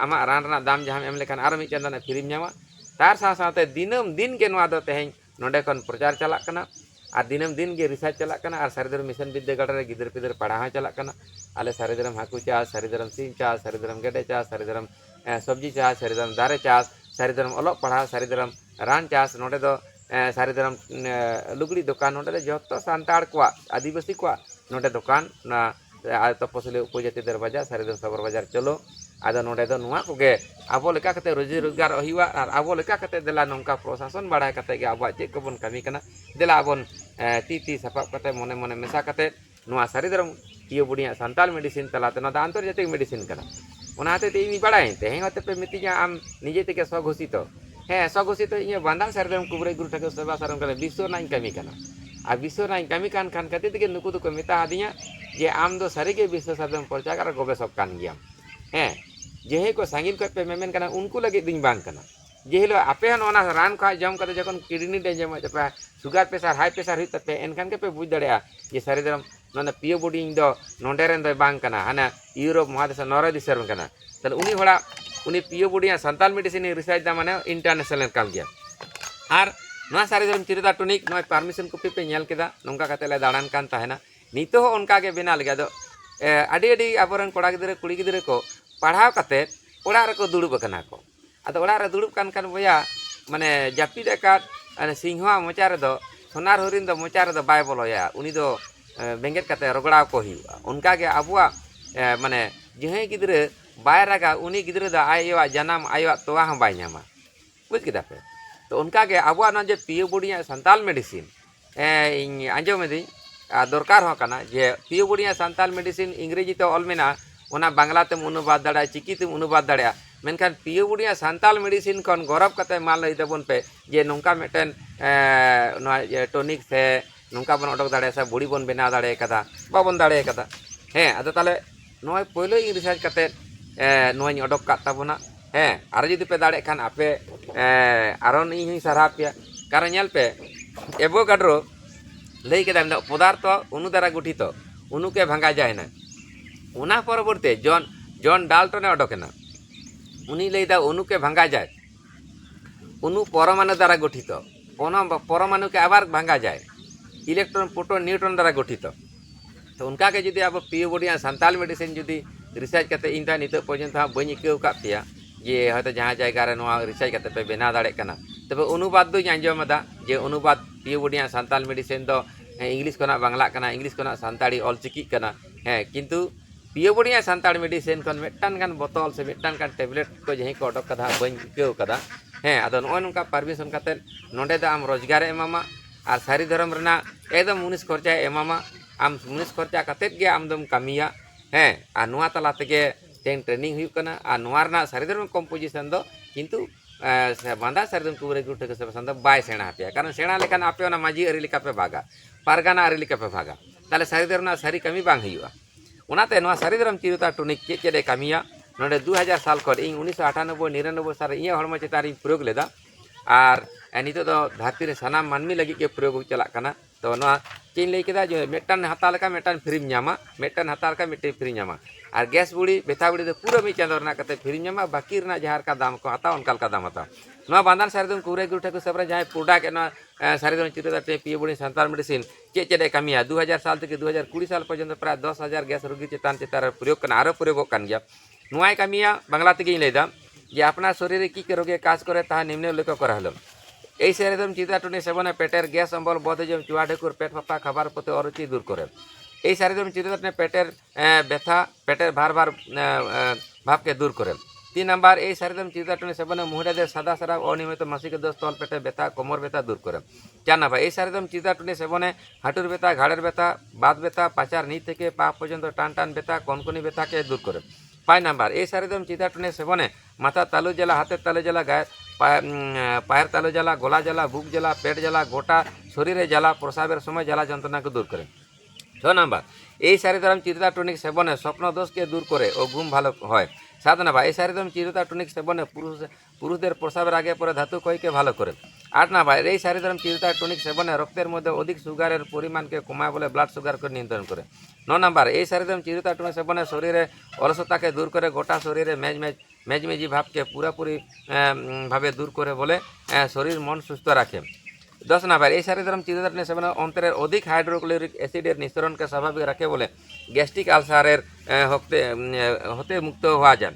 आमा रान रना दाम जहां एम लेखान आरो मी चांदरना फ्री ᱧᱟᱢᱟ तार साथ दिनम दिन के नोआ दो तेहें नोडे खन प्रचार चलाक कना और दिनम दिन के रिसर्च चलाक कना और सारिधरम मिशन विद्यागढ़ रे गिदर पिदर पढ़ा चलाक कना आले सारिधरम हाकू चास सारिधरम सिंह चास सारिधरम गेडे चास सारिधरम सब्जी चास सारिधरम दारे चास सारिधरम अलग पढ़ा सारिधरम रान चास नोडे दो सारिधरम लुगड़ी दुकान नोडे जतो सान्ताड़ को आदिवासी को नोडे दुकान ना तपसली उपजाति दरवाजा सारिधरम सबर बाजार चलो आदो नोडे दो नुआ कोगे आबो लेका कते रोजी रोजगार हुआ और आबो लेका कते देला नोंका प्रशासन बाड़ाय कते गे आबो चेक कोबन कमी कना देला आबोन ती सापाब कते मने मने मेसा कते नुआ सारिधरम पियो बुडिया सान्ताल मेडिसिन तलाते ना आंतरजातिक मेडिसिन कना ओनाते ते इन बाड़ाय तेहें होते पे मितिया आम निजे तेके स्वघोषित हे स्वघोषित इन बांदान सारिधरम कुबरे गुरु ठेको सेवा सारम कने विश्व नाइन कमी कना आ विश्व नाइन कमी कान खान कते तेके नुकु दुको मेता हदिया जे आम दो सारिगे विश्व सारदम प्रचार गवेषक कान गिया हैं जेहे को सांगिन को पे मेमेन कना उनको लगे दिन बांग कना जेहिलो आपे हन ओना रान खा जम कते जखन किडनी डेंजर में पे सुगर प्रेशर हाई प्रेशर हुई तपे एनखान के पे बुझ दड़या जे सारिधरम नोना पियो बॉडी इन दो नोंडे रेन दो बांग कना हाना यूरोप महादेश नॉर्वे दिसरम कना तल उनी होड़ा उनी पियो बॉडी सान्ताल मेडिसिन रिसर्च दा माने इंटरनेशनल काल गया आर नोआ सारिधरम चिरदा टॉनिक नोय परमिशन कॉपी पे नेल केदा नोंका कते ले दाड़ान कान ताहेना नितो हो उनका के बेना लगे दो आडी आडी आबरन कोड़ा गिदरे कुड़ी गिदरे को पढ़ाव कते ओड़ा रे को दुड़ुब कना को आदो ओड़ा रे दुड़ुब कान कान बया माने जापी देका अने सिंहवा मोचा रे दो सोनार हरिन दो मोचा रे दो बाय बोलोया उनी दो बेंगेट कते रगड़ा को हुआ उनका के आबुआ माने जेहे गिदरे बाय रागा उनी गिदरे दा आयोवा जन्म आयोवा तोवा हम बाय ᱧᱟᱢᱟ बुझ किदा पे तो उनका के आबुआ ना जे पियो बुडिया सान्ताल मेडिसिन इन आंजो में दी दरकार हो कना जे पियो बुडिया सान्ताल मेडिसिन इंग्रेजी तो ऑल मेना ओना बांग्ला तेम अनुवाद दाड़ा चिकी तेम अनुवाद दाड़ा मेनखान पियो बुडिया सान्ताल मेडिसिन कौन गौरव कते मान लई देबन पे जे नोंका मेटेन टॉनिक से नोंका बन अडक दाड़े से बुड़ी बन बेना दाड़े कदा बाबन दाड़े कदा हे आदो ताले नोय पहले इन रिसर्च कते नोय अडक का ताबना हे आर जदि पे दाड़े खान आपे आरोन इन सारा पे कारण नेल पे एवोगाड्रो लई केदा पदार्थ उनु द्वारा गठित उनु के भांगा जाए ना उना परवर्ते जॉन जॉन डाल्टन अडकना उनी लैदा उनु के भांगा जाए उनु परमाणु द्वारा गठित परमाणु के आबार भांगा जाए इलेक्ट्रॉन प्रोटॉन न्यूट्रॉन द्वारा गठित तो उनका के जुदी अब पियो बॉडी सान्ताल मेडिसिन जुदी रिसर्च करते इन नित पर्यंत बी इक्व का पे जे हयतो जहाँ जगह रे नोआ रिसर्च करते पे बना दाड़े कना तबे अनुवाद दो आंजमदा जे अनुवाद पियो बॉडी सान्ताल मेडिसिन दो इंग्लिश कोना बांग्ला कना इंग्लिश कोना सान्ताड़ी ऑलचिकी कना हैं किंतु पियो बॉडी सान्ताड़ मेडिसिन कन मेटान गान बोतल से मेटान गान टैबलेट को जहीं को अडक कदा बई इक्व कदा हैं आदो नोय नोंका परमिशन कते नोंडे दा आम रोजगार एमामा और सारी धर्म रना एकदम मुनिस खर्चा एमामा आम मुनिस खर्चा कते गे आमदम कमिया हैं आ नोआ तला तेगे तेन ट्रेनिंग हुई कना आ नोआ रना सारी धर्म कम्पोजिशन दो किंतु बांदा सारी धर्म कुबरे गुटे के सेवा संद बाय सेणा पे कारण सेणा लेखान आपे ओना माजी अरी लेका पे भागा पारगाना अरी लेका पे भागा ताले सारी धर्म सारी कमी बांग हुआ ओनाते नोआ सारी धर्म चिरुता टॉनिक चेदे कमिया नोडे 2000 साल खन इन 1998 99 साल इन हड़म चेतान प्रयोग लेदा और नितो दो धरती रे सानाम मानमी लगी के प्रयोग चला कना तो नोआ चेन लई केदा जो मेटान हाता लेका मेटान फ्री ᱧᱟᱢᱟ मेटान हाता लेका मेटे फ्री ᱧᱟᱢᱟ और गैस बुड़ी बेथा बुड़ी दो पूरा मी चांदो रना कते फ्री ᱧᱟᱢᱟ बाकी रना जहार का दाम को हाता उनका दाम हाता नोआ बांदान सारिदम कुरे गुठे को सबरे जहां प्रोडक्ट ना सारिदम चिरुता टे पियो बुड़ी सान्ताल मेडिसिन चेदे कमिया 2000 साल থেকে 2020 साल पर्यंत प्राय 10000 गैस रोगी चेतान चेतार प्रयोग कना आरो प्रयोग कान गया नोआय कमिया बांग्ला तेगे लेदा जे अपना शरीर की करोगे काज करे ता निम्न लेख करा हलो এই সারিদম চিতাটুনি সেবনে পেটের গ্যাস অম্বল বদহজম চুয়া ঢেকুর পেট ফাঁপা খাবার প্রতি অরুচি দূর করে। এই সারিদম চিতাটুনি পেটের ব্যথা পেটের ভার ভাবকে দূর করে। 3 নাম্বার এই সারিদম চিতাটুনি সেবনে মহিলাদের সাদা সারা অনিয়মিত মাসিক দোষ তল পেটে ব্যথা কোমর ব্যথা দূর করে। 4 নাম্বার এই সারিদম চিতাটুনি সেবনে হাঁটুর ব্যথা ঘাড়ের ব্যথা বাত ব্যথা পাচার নি থেকে পা পর্যন্ত টান টান ব্যথা কনকনি ব্যথাকে দূর করে। 5 নাম্বার এই সারিদম চিতাটুনি সেবনে মাথার তালু জ্বালা হাতের তালু জ্বালা গায়ে পায়ের তালু জ্বালা গলা জ্বালা বুক জ্বালা পেট জ্বালা গোটা শরীরে জ্বালা প্রসাবের সময় জ্বালা যন্ত্রণাকে দূর করে। 6 নাম্বার এই সারিদম চিরতা টনিক সেবনে স্বপ্ন দোষকে দূর করে ও ঘুম ভালো হয়। 7 নাম্বার এই সারিদম চিরতা টনিক সেবনে পুরুষদের প্রসাবের আগে পরে ধাতু ক্ষয়কে ভালো করে। 8 নাম্বার এই সারিদম চিরতা টনিক সেবনে রক্তের মধ্যে অধিক সুগারের পরিমাণকে কমায় বলে ব্লাড সুগারকে নিয়ন্ত্রণ করে। 9 নাম্বার এই সারিদম চিরতা টনিক সেবনে শরীরে অলসতাকে দূর করে গোটা শরীরে মেজমেজি ভাবকে পুরোপুরি ভাবে দূর করে বলে শরীর মন সুস্থ রাখে। 10 নাম্বার এই সারিদম চিরতা সেবনে অন্তরের অধিক হাইড্রোক্লোরিক অ্যাসিডের নিঃসরণকে স্বাভাবিক রাখে বলে গ্যাস্ট্রিক আলসারের হতে মুক্ত হওয়া যায়।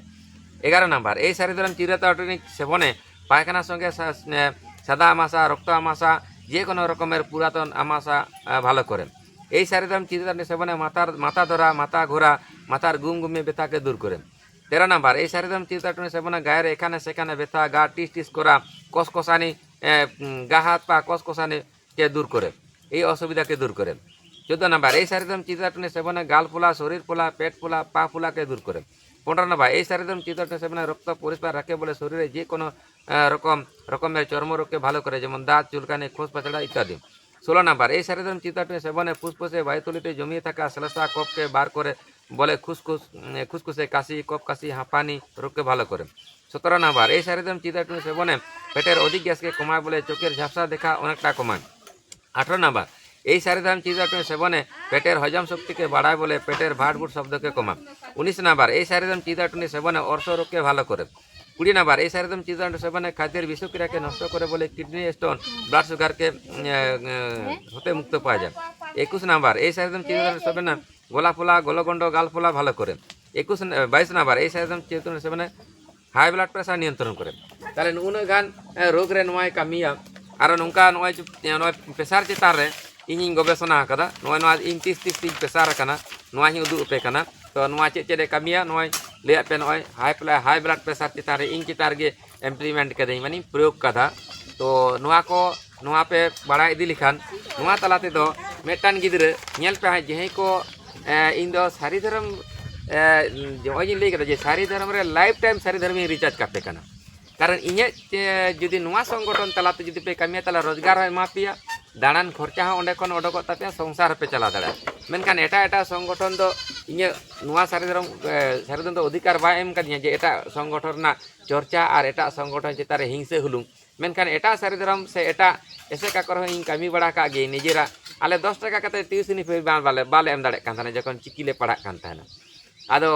11 নাম্বার এই সারিদম চিরতা টনিক সেবনে পায়খানার সঙ্গে সাদা আমাশা রক্ত আমাশা যে কোনো রকমের পুরাতন আমাশা ভালো করে। এই সারিদম চিরতা সেবনে মাথা ধরা মাথা ঘোরা মাথার গুমগুমি ব্যথাকে দূর করে। 13 নাম্বার এই সারিদম চিরতা সেবনে গায়ের এখানে সেখানে ব্যথা গা টিস টিস করা কসকসানি গা হাত পা কসকসানিকে দূর করে এই অসুবিধাকে দূর করে। 14 নাম্বার এই সারিদম চিরতা সেবনে গাল ফোলা শরীর ফোলা পেট ফোলা পা ফোলাকে দূর করে। 15 নাম্বার এই সারিদম চিরতা সেবনে রক্ত পরিষ্কার রাখে বলে শরীরে যে কোনো রকমের চর্মরোগকে ভালো করে যেমন দাঁত চুলকানি খোঁজ পাচড়া ইত্যাদি। 16 নাম্বার এই সারিদম চিরতা সেবনে ফুসফুসে বায়ুতলিতে জমিয়ে থাকা শ্লেষা কফকে বার করে বলে খুসখুসে কাশি কফ কাশি হাঁপানি রোগকে ভালো করে। 17 নাম্বার এই সারিদম চিরতা সেবনে পেটের অধিক গ্যাসকে কমায় বলে চোখের ঝাপসা দেখা অনেকটা কমায়। 18 নাম্বার এই সারিদম চিরতা সেবনে পেটের হজম শক্তিকে বাড়ায় বলে পেটের ভাটভুট শব্দকে কমায়। 19 নাম্বার এই সারিদম চিরতা সেবনে অর্শ রোগকে ভালো করে। 20 নাম্বার এই সারিদম চিরতা সেবনে খাদ্যের বিষক্রিয়াকে নষ্ট করে বলে কিডনি স্টোন ব্লাড সুগারকে হতে মুক্ত পাওয়া যায়। 21 নাম্বার এই সারিদম চিরতা সেবনে গলা ফোলা গলগণ্ড গাল ফোলা ভালো করে। 22 নাম্বার এই সারিদম চিরতা সেবনে হাই ব্লাড প্রেসার নিয়ন্ত্রণ করে। তাহলে ᱩᱱᱟᱹᱜ ᱜᱟᱱ ᱨᱳᱜᱽ ᱨᱮ ᱱᱚᱣᱟᱭ ᱠᱟᱹᱢᱤᱭᱟ ᱟᱨ ᱱᱚᱝᱠᱟ ᱱᱚᱜᱼᱚᱭ ᱯᱮᱥᱟᱨ ᱪᱮᱛᱟᱱ ᱨᱮ ᱤᱧᱤᱧ ᱜᱚᱵᱮᱥᱚᱱᱟ ᱟᱠᱟᱫᱟ ᱱᱚᱣᱟ ᱤᱧ ᱛᱤᱥ ᱛᱤᱧ ᱯᱮᱥᱟᱨ ᱟᱠᱟᱱᱟ ᱱᱚᱣᱟᱧ ᱩᱫᱩᱜ ᱟᱯᱮ ᱠᱟᱱᱟ ᱛᱚ ᱱᱚᱣᱟ ᱪᱮᱫ ᱮ ᱠᱟᱹᱢᱤᱭᱟ ᱱᱚᱜᱼᱚᱭ ᱞᱟᱹᱭᱟᱫ ᱯᱮ ᱱᱚᱜᱼᱚᱭ हाई ब्लड प्रेसार ᱪᱮᱛᱟᱱ ᱨᱮ ᱤᱧ ᱪᱮᱛᱟᱱ ᱨᱮᱜᱮ ᱤᱢᱯᱞᱤᱢᱮᱱᱴ ᱠᱟᱹᱫᱟᱹᱧ ᱢᱟᱱᱮᱧ ᱯᱨᱚᱭᱳᱜ ᱠᱟᱫᱟ ᱛᱚ ᱱᱚᱣᱟ ᱯᱮ ᱵᱟᱲᱟᱭ ᱤᱫᱤ ᱞᱮᱠᱷᱟᱱ ᱱᱚᱣᱟ ᱛᱟᱞᱟ ᱛᱮᱫᱚ ᱢᱤᱫᱴᱟᱱ ᱜᱤᱫᱽᱨᱟᱹ ᱧᱮᱞ ᱯᱮ ᱡᱟᱦᱟᱸᱭ ᱠᱚ ᱤᱧ ᱫᱚ ᱥᱟᱹᱨᱤ ᱫᱷᱚᱨᱚᱢ ᱱᱚᱜᱼᱚᱭ ᱤᱧ ᱞᱟᱹᱭ ᱠᱮᱫᱟ ᱡᱮ ᱥᱟᱹᱨᱤ ᱫᱷᱚᱨᱚᱢ ᱨᱮ ᱞᱟᱭᱤᱯ ᱴᱟᱭᱤᱢ ᱥᱟᱹᱨᱤ ᱫᱷᱚᱨᱚᱢᱤᱧ রিচার্জ ᱠᱟᱯᱮ ᱠᱟᱱᱟ कारण इᱧᱟᱹᱜ जुदी नुआ संगठन तलाते जुदी पे कमिया तला रोजगार हो एमा पेया दाड़ान खर्चा हो ओंडे खन ओडोक तापेया संसार पे चला दाड़ा मेनखान एटा संगठन दो इᱧᱟᱹᱜ नुआ सारिधरम दो अधिकार बा एम कदिया जे एटा संगठन ना चर्चा और एटा संगठन चेतारे हिंसे हुलुम मेनखान एटा सारिधरम से एटा ऐसे काकर हो इन कमी बड़ा का गे निजेरा आले 10 टाका कते टिउशनी फी बाले एम दाड़े कान थाने जखन चिकी ले पढ़ा कान थाना आदो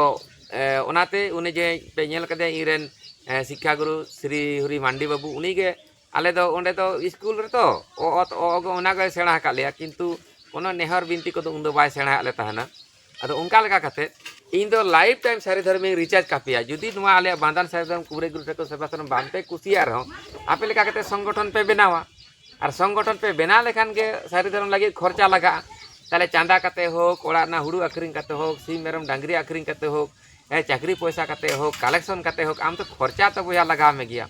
ओनाते उनी जे पे नेल कदे इरेन शिक्षा गुरु श्री हरि मांडी बाबू उनी गे आले दो ओंडे तो स्कूल रे तो ओना गे सेणा का लिया किंतु कोनो नेहर बिनती को तो उन दो बाय सेणा आले ताहना आदो उनका लगा कते इन दो लाइफ टाइम सारी धर्म रिचार्ज कापिया जुदी नुआ आले बांदान सारी धर्म कुबरे गुरु को सेबासन बांते कुसिया रहो आपे लेका कते संगठन पे बनावा और संगठन पे बना लेखान के सारी धर्म लगे खर्चा लगा ताले चांदा कते हो कोड़ा ना हुड़ू अखरिंग कते हो सीम मेरम डांगरी अखरिंग कते हो चाकरी पैसा कते हो कलेक्शन कते हो आम तो खर्चा तो बोया लगा में गया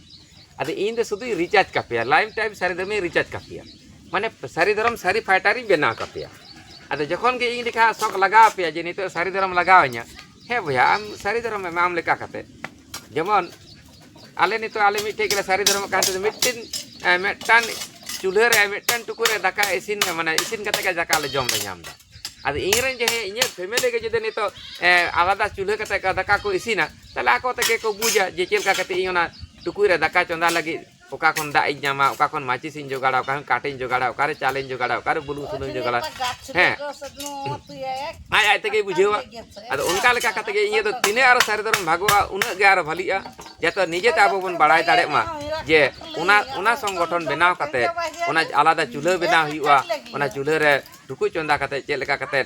अद इन दो शुद्ध रिचार्ज कापिया लाइफ टाइम सारी धर्म रिचार्ज कापिया माने सारी धर्म सारी फाइटारी बना कापिया अद जखन के इन लिखा शौक लगा पे जे नितो सारी धर्म लगावኛ हे भैया आम सारी धर्म में आम लेका कते जेमन आले नितो आले मिटे के सारी धर्म कांते मिटन चूल्हे रे मिटन टुकुरे दाका इसिन माने इसिन कते के दाका ले जम ले नाम दा अब इंग्रेन जे इन फैमिली के जुदे नितो आलादा चूल्हे कते का दाका को इसिना तले आको तके को बुझा जे चेलका कते इना टुकुरे दाका चंदा लगी ओका खन दा इजामा ओका खन माचिस इन जोगाड़ा ओका खन काटे इन जोगाड़ा ओका रे चाले इन जोगाड़ा ओका रे बुलु सुनु जोगाड़ा हैं आय तके बुझेवा अब उनका लेका कते के इए तो तिने आरो सारी धर्म भागवा उना गे आरो भलिया जे तो निजे ते आबो बन बाड़ाय दाड़े मा जे उना संगठन बनाव कते उना आलादा चूल्हे बनाव हुआ उना चूल्हे रे टुकु चंदा कते चेल लेका कते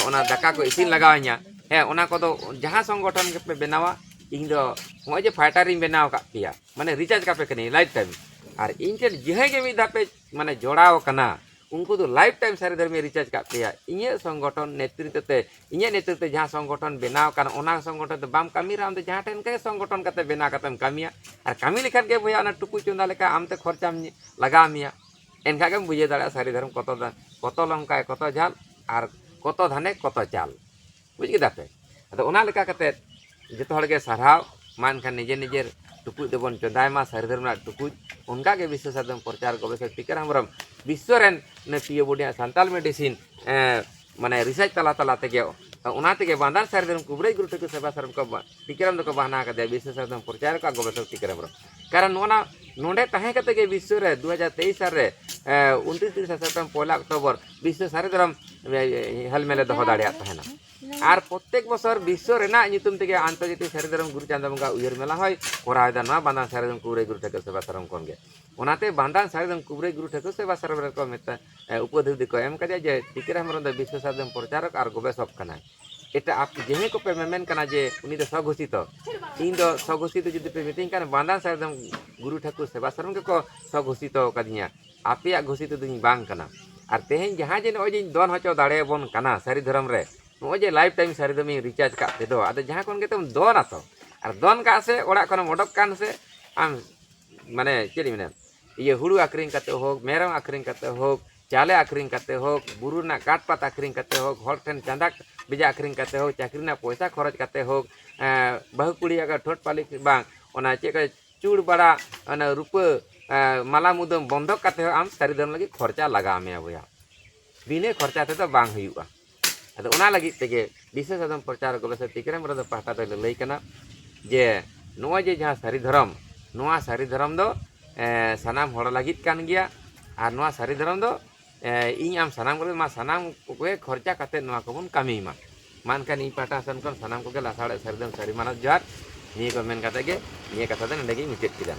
उना दाका को इसिन लगावኛ हैं उना को तो जहां संगठन के पे बनावा इन दो जे फाइटारिंग बनाव का पिया माने रिचार्ज का पे कने लाइफ टाइम और इन ठेन जहाँ के मिद धापे माने जोड़ाव कना उनको तो लाइफ टाइम सारी धर्म रिचार्ज का पे इन संगठन नेतृत्व इन नेतृत्व जहाँ संगठन बनाव संगठन तो बाम कमी आम तो जहाँ ठेन के संगठन करते बना करते कमिया और कमी लेखान के भैया टुकु चुंदा लेका आम ते खर्चा लगा मिया एनखा के बुझे दाड़ा सारी धर्म कत लंका कत झाल और कत धाने कत चाल बुझ के पे अदो ओना लेका करते जतो हर के साराव मान खान निजे निजेर टुकुज देबन चंदायमा सारी धर्म टुकुज उनका के विश्व साधन प्रचार गवेषक टीकाराम हेम्ब्रम विश्व रेन ने पीओ बोडिया सान्ताल मेडिसिन माने रिसर्च तला तला तेगे ओना तेगे बांधान सारी धर्म कुबरेज गुरु ठेकु सेवा सरम को टीकाराम दको बहाना का विश्व साधन प्रचार का गवेषक टीकाराम हेम्ब्रम कारण नोना नोंडे तहे कते के विश्व रे 2023 साल रे 29 सेप्टेम्बर 1 अक्टोबर विश्व सारी धर्म हेलमेले दहो दाड़िया तहेना और प्रत्येक बছর विश्व रेना नितुम तेगे आंतर्जातिक सारी धर्म गुरु चांदा बंगा उयर मेला होय कोरायदा ना बांधान सारी धर्म कुबरेज गुरु ठेकु सेवा सरम कोनगे ओनाते बांधान सारी धर्म कुबरेज गुरु ठेकु सेवा सरम रे को मेता उपदेश को एम कदे जे टीकाराम हेम्ब्रम विश्व सारी धर्म प्रचारक और गवेषक कना एटा आप जेहे को पे मेमेन कना जे उनी दो सघोषित इन दो सघोषित जुदी पे मीटिंग कना बांधान सारी धर्म गुरु ठेकु सेवा सरम के को सघोषित कदिया आपे घोषित दुनी बांग कना और तेहें जहाँ जे नय जे दोन हचो दाड़े बोन कना सारी धर्म रे नोजे लाइफ टाइम सारी धर्म रिचार्ज का तेदो आदो जहाँ कोन गेतम दोन आतो और दोन का से ओड़ा कोन मोडक कान से आम माने चेली माने ये हुड़ू आक्रिंग करते हो मेरम आक्रिंग करते हो चाले आक्रिंग करते हो बुरु ना काट पात आक्रिंग करते हो हर ठेन चांदा बिजा आक्रिंग करते हो चाकरी ना पैसा खरच करते हो बहु कुड़ी अगर ठोट पाली बांग ओना चे का चूड़ बड़ा ओना रूप माला मुदम बंधक करते हो आम सारी धर्म लगी खर्चा लगा में बोया बिने खर्चा ते तो बांग हुआ अदो ओना लगी तेगे विश्व साधन प्रचार गवेषक टीकाराम हेम्ब्रम पाहटा तो लई कना जे नोआ जे जहाँ सारी धर्म दो सनाम हड़ लगी कान गया और नोआ सारी धर्म दो इन आम सनाम को मा सनाम को खर्चा करते नोआ को बन कमी मा मान का नी पाटा सन कोन सनाम को के लासाड़े सारी धर्म सारी मानत जार निये को मेन कते गे निये कथा दे नडे गे मिटेट किदा।